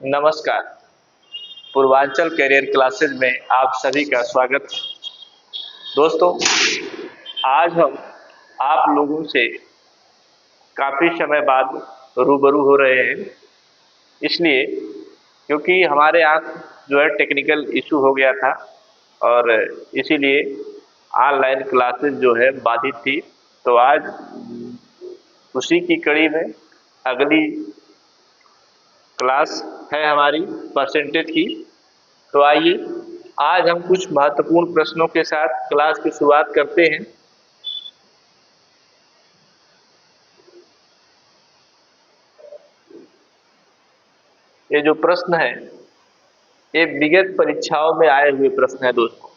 नमस्कार। Purvanchal career classes में आप सभी का स्वागत है। दोस्तों, आज हम आप लोगों से काफ़ी समय बाद रूबरू हो रहे हैं, इसलिए क्योंकि हमारे यहाँ जो है टेक्निकल इशू हो गया था और इसीलिए ऑनलाइन क्लासेस जो है बाधित थी। तो आज उसी की कड़ी में अगली क्लास है हमारी परसेंटेज की। तो आइए आज हम कुछ महत्वपूर्ण प्रश्नों के साथ क्लास की शुरुआत करते हैं। ये जो प्रश्न है ये विगत परीक्षाओं में आए हुए प्रश्न है दोस्तों।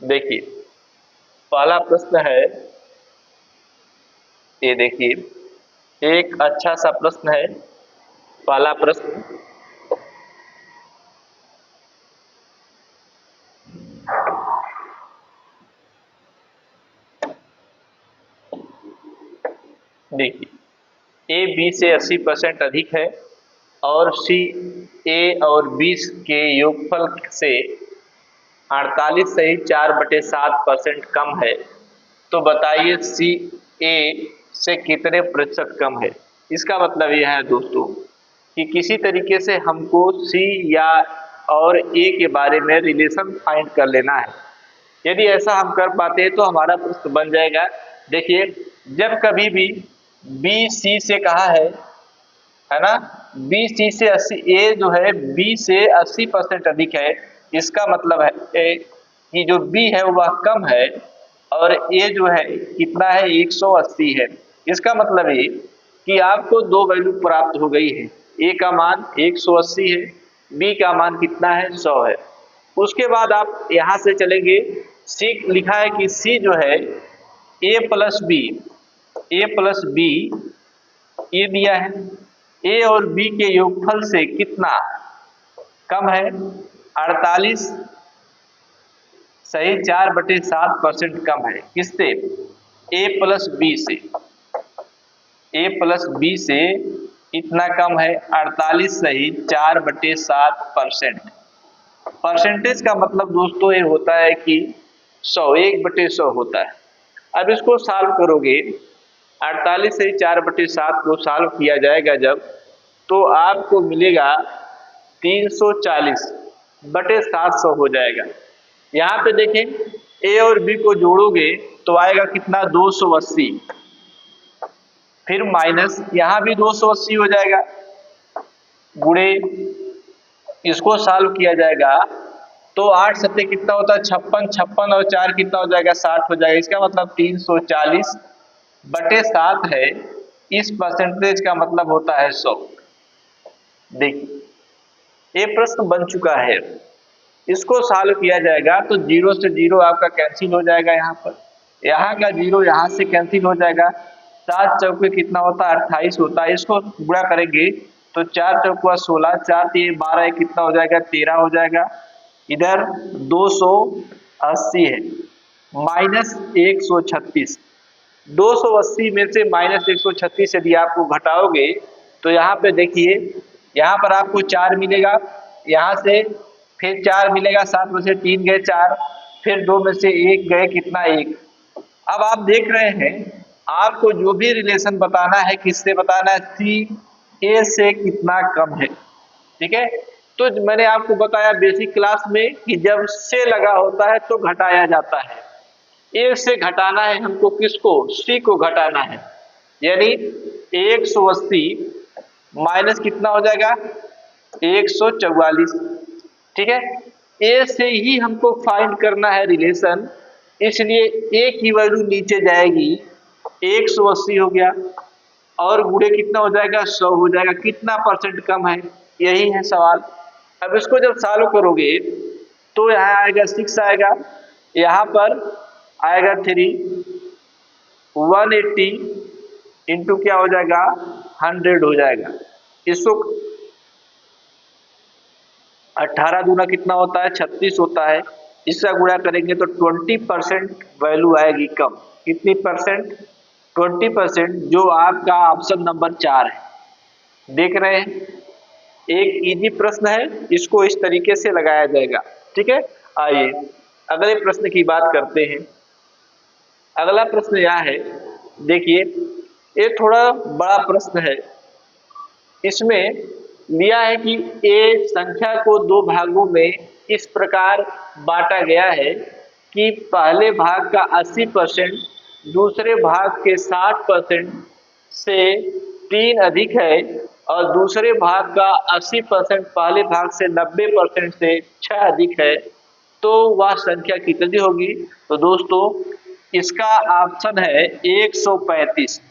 देखिए, पहला प्रश्न है, ये देखिए एक अच्छा सा प्रश्न है। पहला प्रश्न, देखिए ए बी से 80% अधिक है और सी ए और 20 के योगफल से 48 सही 4/7% कम है। तो बताइए सी ए से कितने प्रतिशत कम है। इसका मतलब यह है दोस्तों कि किसी तरीके से हमको सी या और ए के बारे में रिलेशन फाइंड कर लेना है। यदि ऐसा हम कर पाते हैं तो हमारा प्रश्न बन जाएगा। देखिए, जब कभी भी बी सी से कहा है ना, बी सी से 80, ए जो है बी से 80% अधिक है। इसका मतलब है कि जो बी है वह कम है और ए जो है कितना है, 180 है। इसका मतलब ये कि आपको दो वैल्यू प्राप्त हो गई है। ए का मान 180 है, बी का मान कितना है, 100 है। उसके बाद आप यहाँ से चलेंगे, सी लिखा है कि सी जो है ए प्लस बी, ए प्लस बी ये दिया है। ए और बी के योगफल से कितना कम है, 48 सही 4/7% कम है। किससे, ए प्लस बी से। ए प्लस बी से इतना कम है, 48 सही 4/7%। परसेंटेज का मतलब दोस्तों ये होता है कि 100, 1/100 होता है। अब इसको सॉल्व करोगे, 48 से 4/7 को सॉल्व किया जाएगा जब, तो आपको मिलेगा 340/700 हो जाएगा। यहाँ पे देखें ए और बी को जोड़ोगे तो आएगा कितना, 280, फिर माइनस यहाँ भी 280 हो जाएगा, गुणे इसको सॉल्व किया जाएगा तो 8 सत्ते कितना होता है, 56, 56 और 4 कितना हो जाएगा, 60 हो जाएगा। इसका मतलब 340/7 है। इस परसेंटेज का मतलब होता है 100। देखिए, ये प्रश्न बन चुका है। इसको सॉल्व किया जाएगा तो 0 से 0 आपका कैंसिल हो जाएगा। यहाँ पर यहाँ का 0 यहाँ से कैंसिल हो जाएगा। 7 चौके कितना होता है, 28 होता है। इसको गुणा करेंगे तो 4 चौका 16, 4 3 12, कितना हो जाएगा, 13 हो जाएगा। इधर 280 है माइनस 136। 280 में से माइनस 136 यदि आपको घटाओगे तो यहाँ पे देखिए, यहाँ पर आपको 4 मिलेगा, यहाँ से फिर 4 मिलेगा, 7 में से 3 गए 4, फिर 2 में से 1 गए, कितना 1। अब आप देख रहे हैं, आपको जो भी रिलेशन बताना है, किससे बताना है, सी ए से कितना कम है। ठीक है, तो मैंने आपको बताया बेसिक क्लास में कि जब से लगा होता है तो घटाया जाता है। ए से घटाना है हमको, किसको, सी को घटाना है। यानी 180 माइनस कितना हो जाएगा, 144। ठीक है, ए से ही हमको फाइंड करना है रिलेशन, इसलिए ए की वैल्यू नीचे जाएगी, 180 हो गया और गुणे कितना हो जाएगा, 100 हो जाएगा। कितना परसेंट कम है, यही है सवाल। अब इसको जब सॉल्व करोगे तो यहाँ आएगा 6 आएगा, यहाँ पर आएगा 3, 180 इंटू क्या हो जाएगा, 100 हो जाएगा। इसको 18 दूना कितना होता है, 36 होता है। इसका गुणा करेंगे तो 20% वैल्यू आएगी कम। कितनी परसेंट, 20%, जो आपका ऑप्शन नंबर 4 है। देख रहे हैं, एक इजी प्रश्न है, इसको इस तरीके से लगाया जाएगा। ठीक है, आइए अगले प्रश्न की बात करते हैं। अगला प्रश्न यह है, देखिए ये थोड़ा बड़ा प्रश्न है। इसमें लिया है कि ए संख्या को दो भागों में इस प्रकार बांटा गया है कि पहले भाग का 80% दूसरे भाग के 60% से 3 अधिक है और दूसरे भाग का 80% पहले भाग से 90% से 6 अधिक है, तो वह संख्या कितनी होगी? तो दोस्तों इसका ऑप्शन है 135।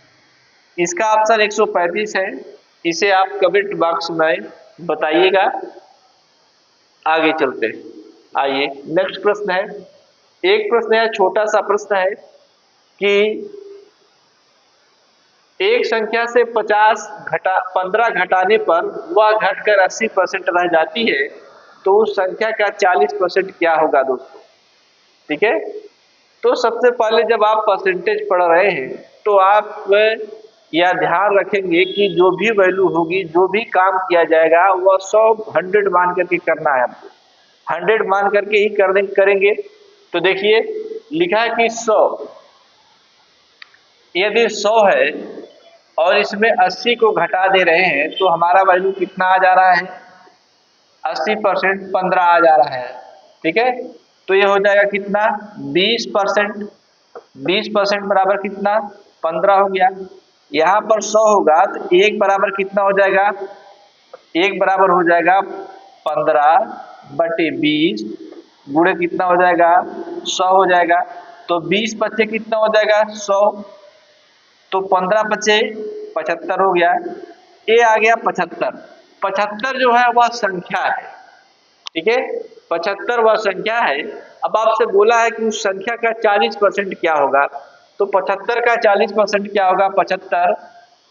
इसका ऑप्शन 135 है। इसे आप कमेंट बॉक्स में बताइएगा। आगे चलते हैं, आइए नेक्स्ट प्रश्न है। एक प्रश्न है, छोटा सा प्रश्न है कि एक संख्या से 15 घटाने पर वह घटकर 80% रह जाती है, तो उस संख्या का 40% क्या होगा दोस्तों? ठीक है, तो सबसे पहले जब आप परसेंटेज पढ़ रहे हैं तो आप यह ध्यान रखेंगे कि जो भी वैल्यू होगी, जो भी काम किया जाएगा वह 100 मान करके करना है। हमको 100 मान करके ही करेंगे। तो देखिए लिखा है कि 100, यदि 100 है और इसमें 80 को घटा दे रहे हैं तो हमारा वैल्यू कितना आ जा रहा है? 80% 15 आ जा रहा है। ठीक है, तो ये हो जाएगा कितना? 20%। 20% बराबर कितना? 15 हो गया। यहाँ पर 100 होगा तो 1 बराबर कितना हो जाएगा? 1 बराबर हो जाएगा 15/20 गुणे कितना हो जाएगा? 100 हो जाएगा। तो 20 बच्चे कितना हो जाएगा? 100। तो 15 बचे 75 हो गया। ये आ गया 75। 75 जो है वह संख्या है। ठीक है, 75 वह संख्या है। अब आपसे बोला है कि उस संख्या का 40% क्या होगा, तो 75 का 40% क्या होगा? 75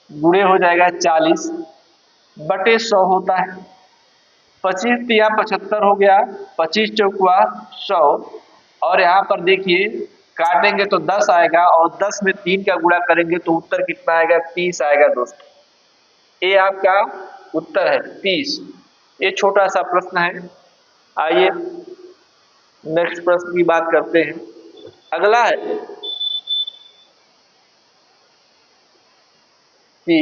गुणे हो जाएगा 40/100 होता है। 25 दिया 75 हो गया, 25 चौकुआ 100। और यहाँ पर देखिए काटेंगे तो 10 आएगा और 10 में 3 का गुणा करेंगे तो उत्तर कितना आएगा? 30 आएगा दोस्तों। ये आपका उत्तर है 30। ये छोटा सा प्रश्न है। आइए नेक्स्ट प्रश्न की बात करते हैं। अगला है कि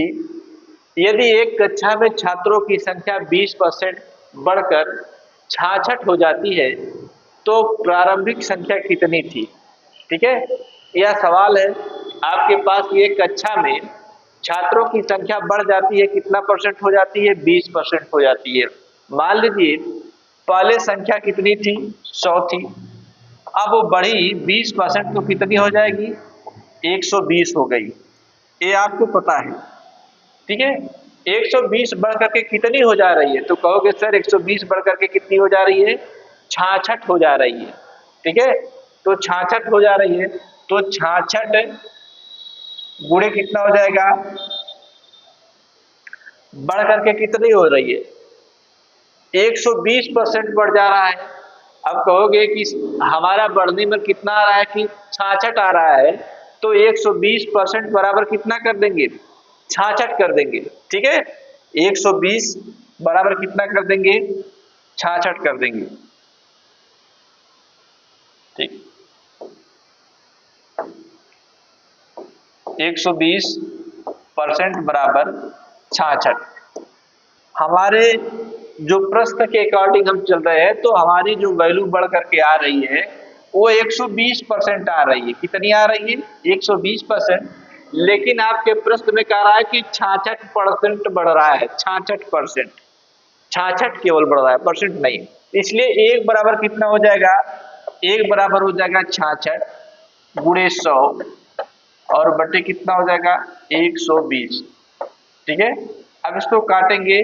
यदि एक कक्षा में छात्रों की संख्या 20% बढ़कर 66 हो जाती है तो प्रारंभिक संख्या कितनी थी? ठीक है, यह सवाल है आपके पास। ये कक्षा में छात्रों की संख्या बढ़ जाती है, कितना परसेंट हो जाती है? 20% हो जाती है। मान लीजिए पहले संख्या कितनी थी? 100 थी। अब वो बढ़ी 20% तो कितनी हो जाएगी? 120 हो गई। ये आपको पता है। ठीक है, 120 बढ़ करके कितनी हो जा रही है? तो कहोगे सर 120 बढ़ करके कितनी हो जा रही है? 66 हो जा रही है। ठीक है, तो 66 हो जा रही है। तो 66 गुणे कितना हो जाएगा? बढ़ करके कितनी हो रही है? 120% बढ़ जा रहा है। अब कहोगे कि हमारा बढ़ने में कितना आ रहा है कि 66 आ रहा है, तो 120% बराबर कितना कर देंगे? 66 कर देंगे। ठीक है, 120 बराबर कितना कर देंगे? 66 कर देंगे। ठीक, 120% बराबर 66। हमारे जो प्रश्न के अकॉर्डिंग हम चल रहे हैं तो हमारी जो वैल्यू बढ़ करके आ रही है वो 120% आ रही है। कितनी आ रही है? 120%। लेकिन आपके प्रश्न में कह रहा है कि 66% बढ़ रहा है। 66%, 66 केवल बढ़ रहा है, परसेंट नहीं। इसलिए 1 बराबर कितना हो जाएगा? 1 बराबर हो जाएगा 66 गुणे 100 और बटे कितना हो जाएगा? 120। ठीक है, अब इसको काटेंगे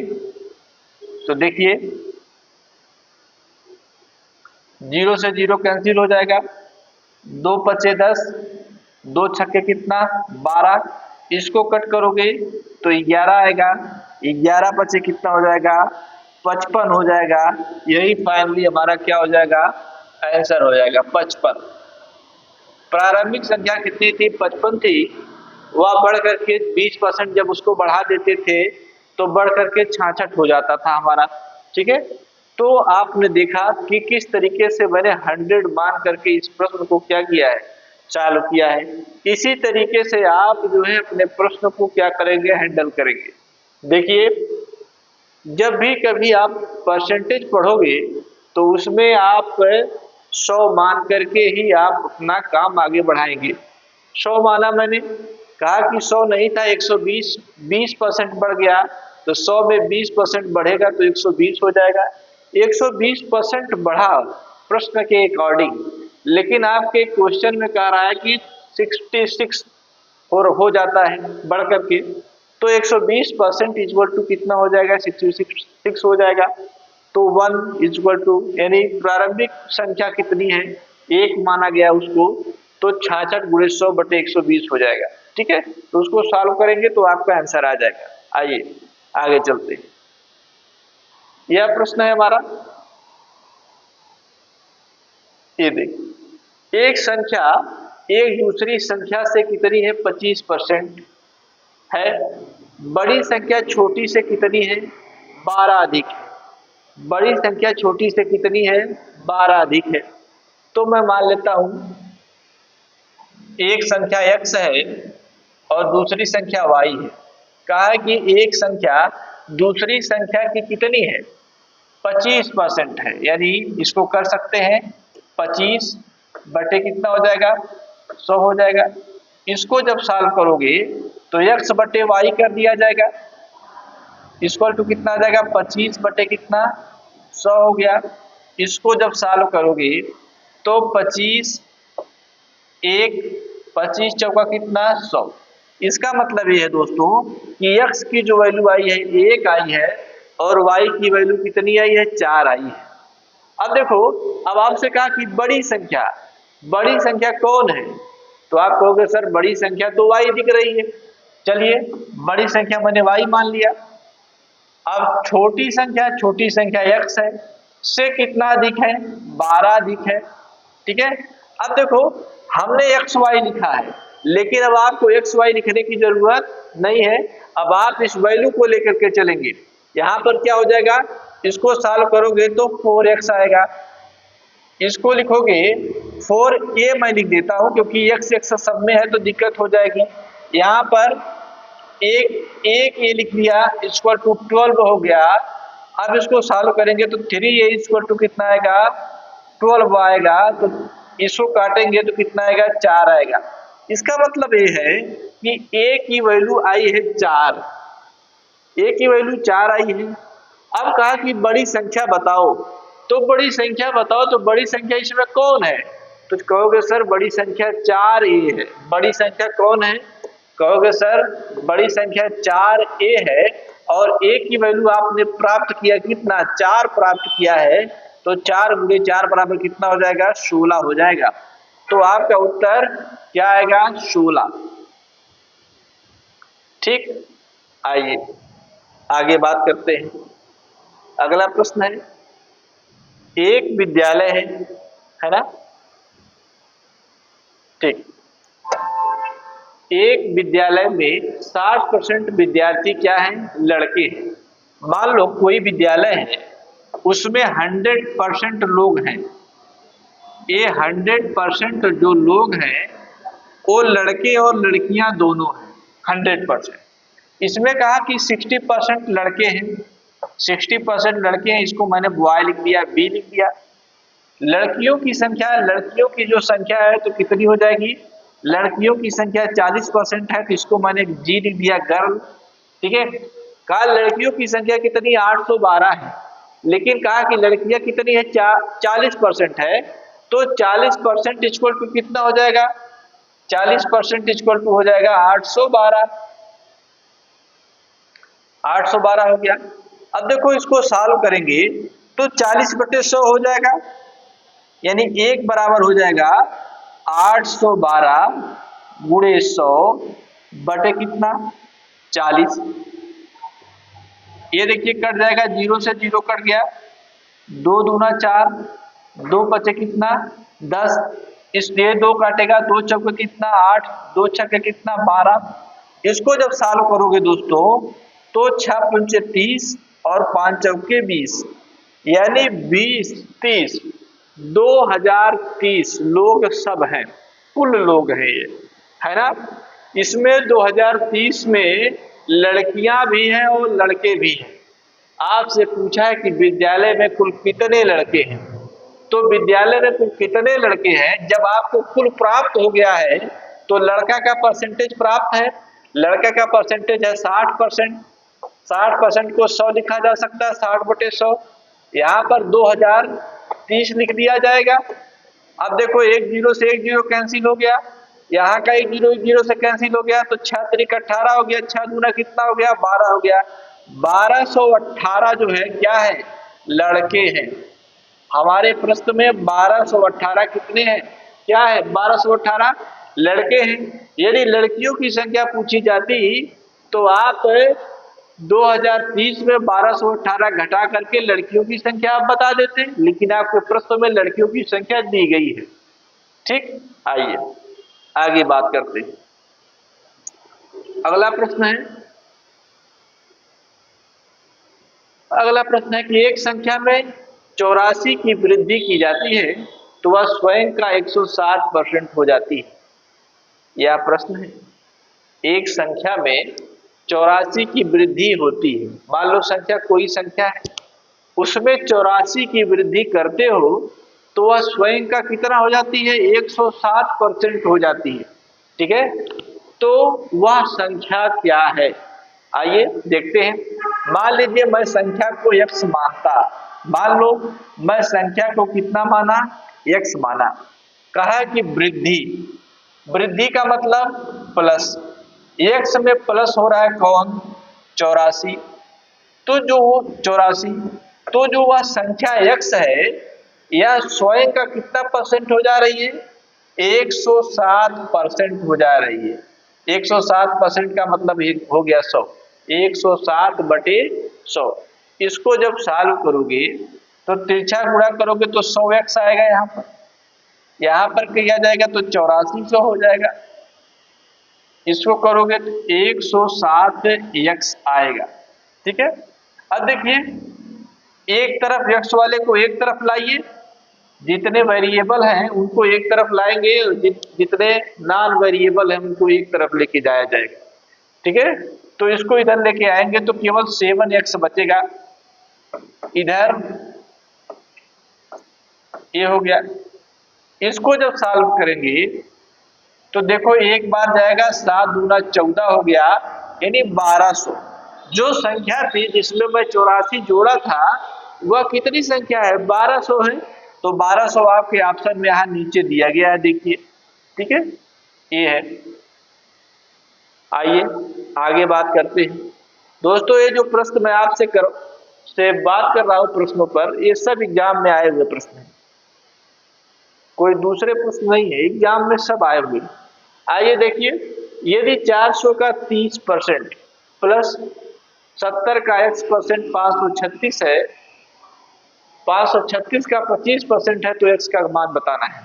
तो देखिए 0 से 0 कैंसिल हो जाएगा। 2 पचे 10, 2 छक्के कितना? 12। इसको कट करोगे तो 11 आएगा। 11 पचे कितना हो जाएगा? 55 हो जाएगा। यही फाइनली हमारा क्या हो जाएगा? आंसर हो जाएगा 55। प्रारंभिक संख्या कितनी थी? 55 थी। वह बढ़ करके 20% जब उसको बढ़ा देते थे तो बढ़ करके 66 हो जाता था हमारा। ठीक है, तो आपने देखा कि किस तरीके से मैंने 100 मान करके इस प्रश्न को क्या किया है, चालू किया है। इसी तरीके से आप जो है अपने प्रश्न को क्या करेंगे, हैंडल करेंगे। देखिए, जब भी कभी आप परसेंटेज पढ़ोगे तो उसमें आप 100 मान करके ही आप अपना काम आगे बढ़ाएंगे। 100 माना, मैंने कहा कि 100 नहीं था 120, 20% बढ़ गया तो 100 में 20% बढ़ेगा तो 120 हो जाएगा। 120% बढ़ा प्रश्न के अकॉर्डिंग, लेकिन आपके क्वेश्चन में कह रहा है कि 66 और हो जाता है बढ़ करके, तो 120% इक्वल टू कितना हो जाएगा, 66 हो जाएगा। तो 1 इक्वल टू, यानी प्रारंभिक संख्या कितनी है, 1 माना गया उसको, तो 66 गुणे 100 बटे 120 हो जाएगा। ठीक है, तो उसको सॉल्व करेंगे तो आपका आंसर आ जाएगा। आइए आगे चलते हैं। यह प्रश्न है हमारा, ये देखिए, एक संख्या एक दूसरी संख्या से कितनी है, 25% है। बड़ी संख्या छोटी से कितनी है, 12 अधिक है। बड़ी संख्या छोटी से कितनी है, 12 अधिक है। तो मैं मान लेता हूं एक संख्या x है और दूसरी संख्या y है। कहा है कि एक संख्या दूसरी संख्या की कितनी है, 25% है। यानी इसको कर सकते हैं 25 बटे कितना हो जाएगा, 100 हो जाएगा। इसको जब सॉल्व करोगे तो x बटे y कर दिया जाएगा, इक्वल टू कितना आ जाएगा, 25 बटे कितना, 100 हो गया। इसको जब सॉल्व करोगे तो 25 एक 25 चौका कितना, 100। इसका मतलब ये है दोस्तों कि x की जो वैल्यू आई है 1 आई है और y की वैल्यू कितनी आई है, 4 आई है। अब देखो, अब आपसे कहा कि बड़ी संख्या कौन है, तो आप कहोगे सर बड़ी संख्या तो y दिख रही है। चलिए, बड़ी संख्या मैंने y मान लिया। अब छोटी संख्या x है, से कितना अधिक है, 12 अधिक है। ठीक है, अब देखो हमने x y लिखा है, लेकिन अब आपको x y लिखने की जरूरत नहीं है। अब आप इस वैल्यू को लेकर के चलेंगे। यहां पर क्या हो जाएगा, इसको सॉल्व करोगे तो 4x आएगा। इसको लिखोगे 4a, मैं लिख देता हूं क्योंकि x सब में है तो दिक्कत हो जाएगी। यहां पर एक ए लिख लिया, इक्वल टू 12 हो गया। अब इसको सॉल्व करेंगे तो 3a इक्वल टू कितना आएगा, 12 आएगा। तो इसको काटेंगे तो कितना आएगा, 4 आएगा। इसका मतलब ये है कि a की वैल्यू आई है 4, a की वैल्यू 4 आई है। अब कहा कि बड़ी संख्या बताओ, तो बड़ी संख्या बताओ, तो बड़ी संख्या इसमें कौन है, तो कहोगे सर बड़ी संख्या 4a है। बड़ी संख्या कौन है, कहोगे सर बड़ी संख्या 4a है और a की वैल्यू आपने प्राप्त किया कितना, 4 प्राप्त किया है। तो 4 गुणे 4 बराबर कितना हो जाएगा, 16 हो जाएगा। तो आपका उत्तर क्या आएगा, 16। ठीक, आइए आगे बात करते हैं। अगला प्रश्न है, एक विद्यालय है ना, ठीक, एक विद्यालय में 60% विद्यार्थी क्या हैं, लड़के हैं। मान लो कोई विद्यालय है, उसमें 100% लोग हैं। ये 100% जो लोग हैं वो लड़के और लड़कियां दोनों हैं, 100%। इसमें कहा कि 60% लड़के हैं, 60% लड़के हैं, इसको मैंने बॉय लिख दिया, बी लिख दिया। लड़कियों की की जो संख्या है तो कितनी हो जाएगी, लड़कियों की संख्या 40% है, तो इसको मैंने जी लिख दिया, गर्ल। ठीक है, कहा लड़कियों की संख्या कितनी, 812 है, लेकिन कहा कि लड़कियां कितनी है, 40% है। तो 40% इक्वल टू कितना हो जाएगा, 40% इक्वल टू हो जाएगा 812। 812 हो गया। अब देखो इसको सॉल्व करेंगे तो 40 बटे 100 हो जाएगा, यानी एक बराबर हो जाएगा 812 गुणे 100 बटे कितना, 40। ये देखिए कट जाएगा, 0 से 0 कट गया, 2 दूना 4, 2 बचे कितना, 10। इसलिए 2 काटेगा, 2 चौके कितना, 8, 2 छक्के कितना, 12। इसको जब सॉल्व करोगे दोस्तों तो 6 पंचे 30 और 5 चौके 20, यानी 20 30 2030 लोग सब हैं, कुल लोग हैं ये, है ना। इसमें 2030 में लड़कियां भी हैं और लड़के भी हैं। आपसे पूछा है कि विद्यालय में कुल कितने लड़के हैं, तो विद्यालय में कुल कितने लड़के हैं, जब आपको कुल प्राप्त हो गया है तो लड़का का परसेंटेज प्राप्त है। लड़का का परसेंटेज है 60%। 60% को 100 लिखा जा सकता है, 60/100। यहाँ पर 2030 लिख दिया जाएगा। अब देखो एक जीरो से एक जीरो कैंसिल हो गया, यहाँ का एक जीरो से कैंसिल हो गया, तो 6 त्रिक 18 हो गया, 6 दूना कितना हो गया 12 हो गया। 1218 जो है क्या है, लड़के हैं। हमारे प्रश्न में 1218 कितने हैं, क्या है 1218 लड़के हैं। यदि लड़कियों की संख्या पूछी जाती तो आप 2030 में 1218 घटा करके लड़कियों की संख्या आप बता देते, लेकिन आपके प्रश्न में लड़कियों की संख्या दी गई है। ठीक, आइए आगे बात करते हैं। अगला प्रश्न है, कि एक संख्या में 84 की वृद्धि की जाती है तो वह स्वयं का 160% हो जाती है। यह प्रश्न है, एक संख्या में 84 की वृद्धि होती है। मान लो संख्या कोई संख्या है, उसमें 84 की वृद्धि करते हो तो वह स्वयं का कितना हो जाती है, 160% हो जाती है। ठीक है, तो वह संख्या क्या है, आइए देखते हैं। मान लीजिए मैं संख्या को x मानता, मान लो मैं संख्या को कितना माना, x माना। कहा कि वृद्धि, वृद्धि का मतलब प्लस, x में प्लस हो रहा है कौन, 84। तो जो 84, तो जो वह संख्या x है यह स्वयं का कितना परसेंट हो जा रही है, 160% हो जा रही है। 160% का मतलब हो गया 100, 160/100। इसको जब सॉल्व करोगे तो तिरछा गुणा करोगे तो 100x आएगा, यहाँ पर किया जाएगा तो 8400 हो जाएगा। इसको करोगे तो 160x आएगा। ठीक है, अब देखिए एक तरफ x वाले को एक तरफ लाइए, जितने वेरिएबल हैं उनको एक तरफ लाएंगे, जितने नॉन वेरिएबल हैं उनको एक तरफ लेके जाया जाएगा। ठीक है, तो इसको इधर लेके आएंगे तो केवल 7x बचेगा, इधर ये हो गया। इसको जब सॉल्व करेंगे तो देखो एक बार जाएगा, 7 दूना 14 हो गया, यानी 1200। जो संख्या थी जिसमें मैं 84 जोड़ा था वह कितनी संख्या है, 1200 है। तो 1200 आपके ऑप्शन में यहाँ नीचे दिया गया है, देखिए। ठीक है, ये है। आइए आगे बात करते हैं। दोस्तों ये जो प्रश्न मैं आपसे बात कर रहा हूं प्रश्नों पर, ये सब एग्जाम में आए हुए प्रश्न हैं, कोई दूसरे प्रश्न नहीं है, एग्जाम में सब आए हुए। आइए देखिए, यदि 400 का 30% प्लस 70 का x% 536 है, 536 का 25% है, तो x का मान बताना है।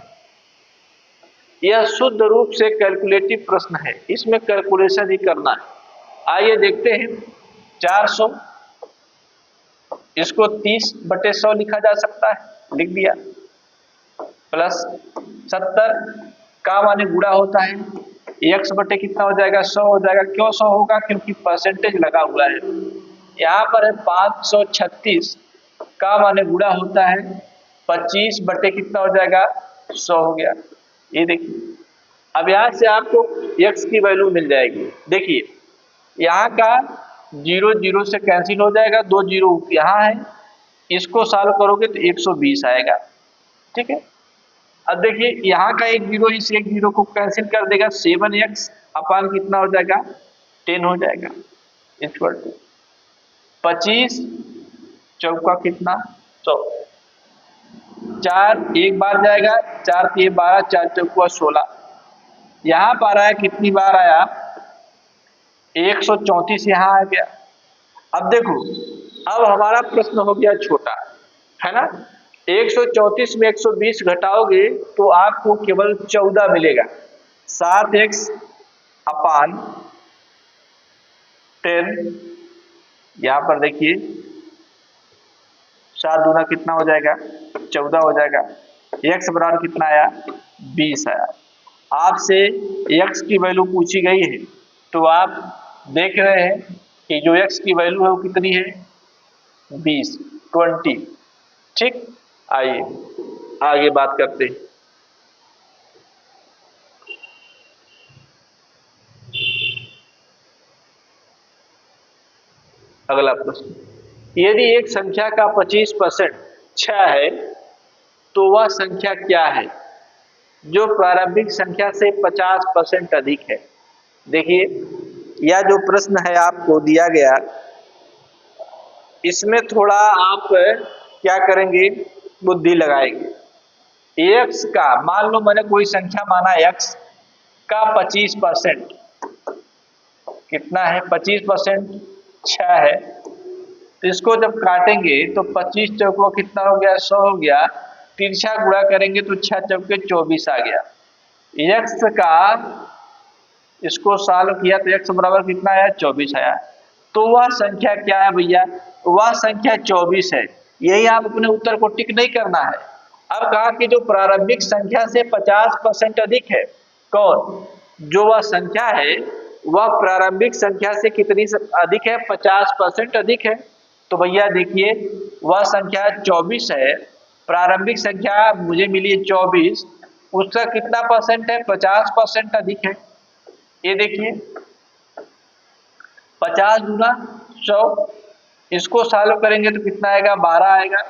यह शुद्ध रूप से कैलकुलेटिव प्रश्न है, इसमें कैलकुलेशन ही करना है। आइए देखते हैं। 400 इसको 30/100 लिखा जा सकता है, लिख दिया, प्लस 70 का माने गुणा होता है, x बटे कितना हो जाएगा, 100 हो जाएगा। क्यों 100 होगा, क्योंकि परसेंटेज लगा हुआ है। यहाँ पर है 536 का माने गुणा होता है 25 बटे कितना हो जाएगा, 100 हो गया। ये देखिए, अब यहाँ से आपको x की वैल्यू मिल जाएगी। देखिए यहाँ का 0 0 से कैंसिल हो जाएगा, 2 0 यहाँ है, इसको सॉल्व करोगे तो 120 आएगा। ठीक है, अब देखिए यहाँ का एक 0 इस एक 0 को कैंसिल कर देगा, 7x अपान कितना हो जाएगा, 10 हो जाएगा, इक्वल टू 25 चौका कितना 100, 4 एक बार जाएगा, 4 3 12, 4 चौका 16। यहाँ पर आया कितनी बार आया, 134 यहाँ आ गया। अब देखो, अब हमारा प्रश्न हो गया छोटा, है ना। 134 में 120 घटाओगे तो आपको केवल 14 मिलेगा। 7x अपान 10 यहाँ पर देखिए 7 दूना कितना हो जाएगा, 14 हो जाएगा। x बराबर कितना आया, 20 आया। आपसे x की वैल्यू पूछी गई है, तो आप देख रहे हैं कि जो x की वैल्यू है वो कितनी है, 20, 20। ठीक, आइए आगे बात करते हैं। अगला प्रश्न, यदि एक संख्या का 25% 6 है तो वह संख्या क्या है जो प्रारंभिक संख्या से 50% अधिक है। देखिए यह जो प्रश्न है आपको दिया गया, इसमें थोड़ा आप क्या करेंगे, बुद्धि लगाएंगे। x का, मान लो मैंने कोई संख्या माना x का 25%, कितना है 25%, 6 है। तो इसको जब काटेंगे तो 25 चौको कितना हो गया, 100 हो गया। तिरछा गुणा करेंगे तो 6 चौके 24 आ गया। x का इसको सॉल्व किया तो x बराबर कितना आया, 24 आया। तो वह संख्या क्या है भैया, वह संख्या 24 है। यही आप अपने उत्तर को टिक नहीं करना है। अब कहा कि जो प्रारंभिक संख्या से 50% अधिक है, कौन, जो वह संख्या है वह प्रारंभिक संख्या से कितनी अधिक है, 50% अधिक है। तो भैया देखिए वह संख्या 24 है, प्रारंभिक संख्या मुझे मिली 24, उसका कितना परसेंट है, 50% अधिक है। ये देखिए 50 गुना 100, इसको सॉल्व करेंगे तो कितना आएगा, 12 आएगा।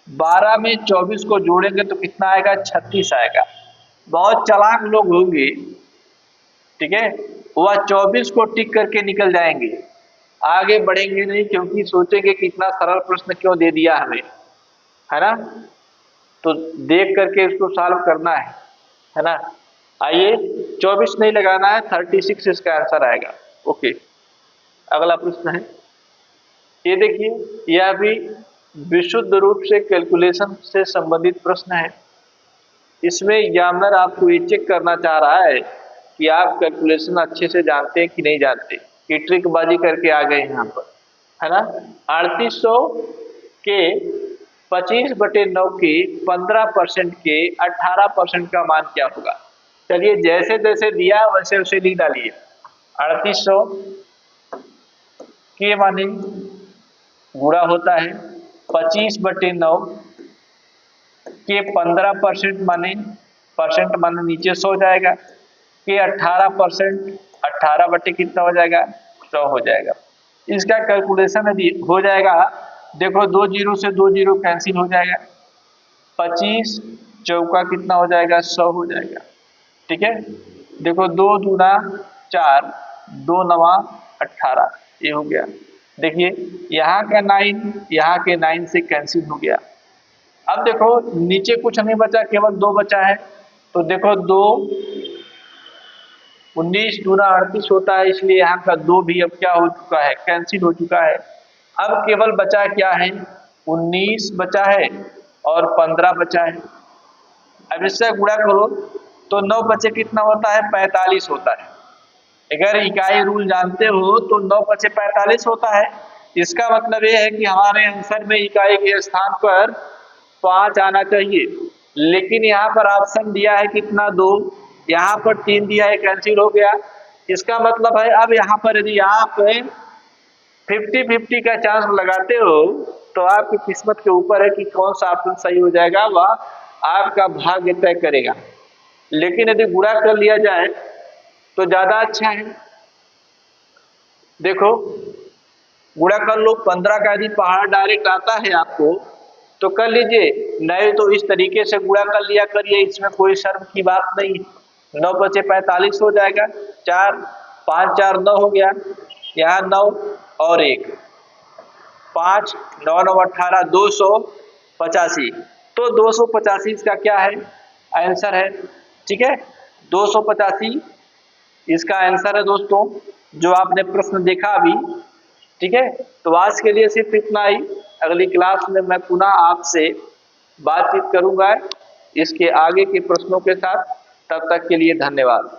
12 में 24 को जोड़ेंगे तो कितना आएगा, 36 आएगा। बहुत चालाक लोग होंगे, ठीक है, वह 24 को टिक करके निकल जाएंगे, आगे बढ़ेंगे नहीं, क्योंकि सोचेंगे कि इतना सरल प्रश्न क्यों दे दिया हमें, है ना। तो देख करके इसको सॉल्व करना है ना। आइए 24 नहीं लगाना है, 36 इसका आंसर आएगा। ओके, अगला प्रश्न है, ये देखिए यह भी विशुद्ध रूप से कैलकुलेशन से संबंधित प्रश्न है। इसमें एग्जामिनर आपको ये चेक करना चाह रहा है कि आप कैलकुलेशन अच्छे से जानते हैं कि नहीं जानते, कि ट्रिकबाजी करके आ गए यहाँ पर, है ना। 3800 के 25/9 के 15% के 18% का मान क्या होगा। चलिए जैसे जैसे दिया वैसे वैसे लिख डालिए। 3800 के माने गुणा होता है 25/9 के 15% माने नीचे 100 जाएगा, के 18%, 18 बटे कितना हो जाएगा, 100 हो जाएगा। इसका कैलकुलेशन यदि हो जाएगा, देखो 2 जीरो से 2 जीरो कैंसिल हो जाएगा, 25 चौका कितना हो जाएगा, 100 हो जाएगा। ठीक है, देखो 2 दूना 4, 2 नवा 18, ये हो गया। देखिए यहाँ का 9 यहाँ के 9 से कैंसिल हो गया। अब देखो नीचे कुछ नहीं बचा, केवल 2 बचा है। तो देखो 2 19 दूना 38 होता है, इसलिए यहाँ का 2 भी अब क्या हो चुका है, कैंसिल हो चुका है। अब केवल बचा क्या है, 19 बचा है और 15 बचा है। अब इससे गुणा करो तो 9 बचे कितना होता है, 45 होता है। अगर इकाई रूल जानते हो तो 9 बचे 45 होता है। इसका मतलब ये है कि हमारे आंसर में इकाई के स्थान पर 5 आना चाहिए, लेकिन यहाँ पर ऑप्शन दिया है कितना, 2, यहाँ पर 3 दिया है, कैंसिल हो गया। इसका मतलब है अब यहाँ पर यदि आप 50-50 का चांस लगाते हो तो आपकी किस्मत के ऊपर है कि कौन सा ऑप्शन सही हो जाएगा, वह आपका भाग्य तय करेगा। लेकिन यदि गुणा कर लिया जाए तो ज्यादा अच्छा है। देखो गुणा कर लो, 15 का यदि पहाड़ डायरेक्ट आता है आपको तो कर लीजिए, नहीं तो इस तरीके से गुणा कर लिया करिए, इसमें कोई शर्म की बात नहीं। 9 बचे 45 हो जाएगा, 4 5 4 9 हो गया, यहाँ 9 और 1 5 9 9 18 285। तो 285 इसका क्या है, आंसर है। ठीक है, 285 इसका आंसर है दोस्तों, जो आपने प्रश्न देखा अभी। ठीक है, तो आज के लिए सिर्फ इतना ही। अगली क्लास में मैं पुनः आपसे बातचीत करूंगा इसके आगे के प्रश्नों के साथ। तब तक के लिए धन्यवाद।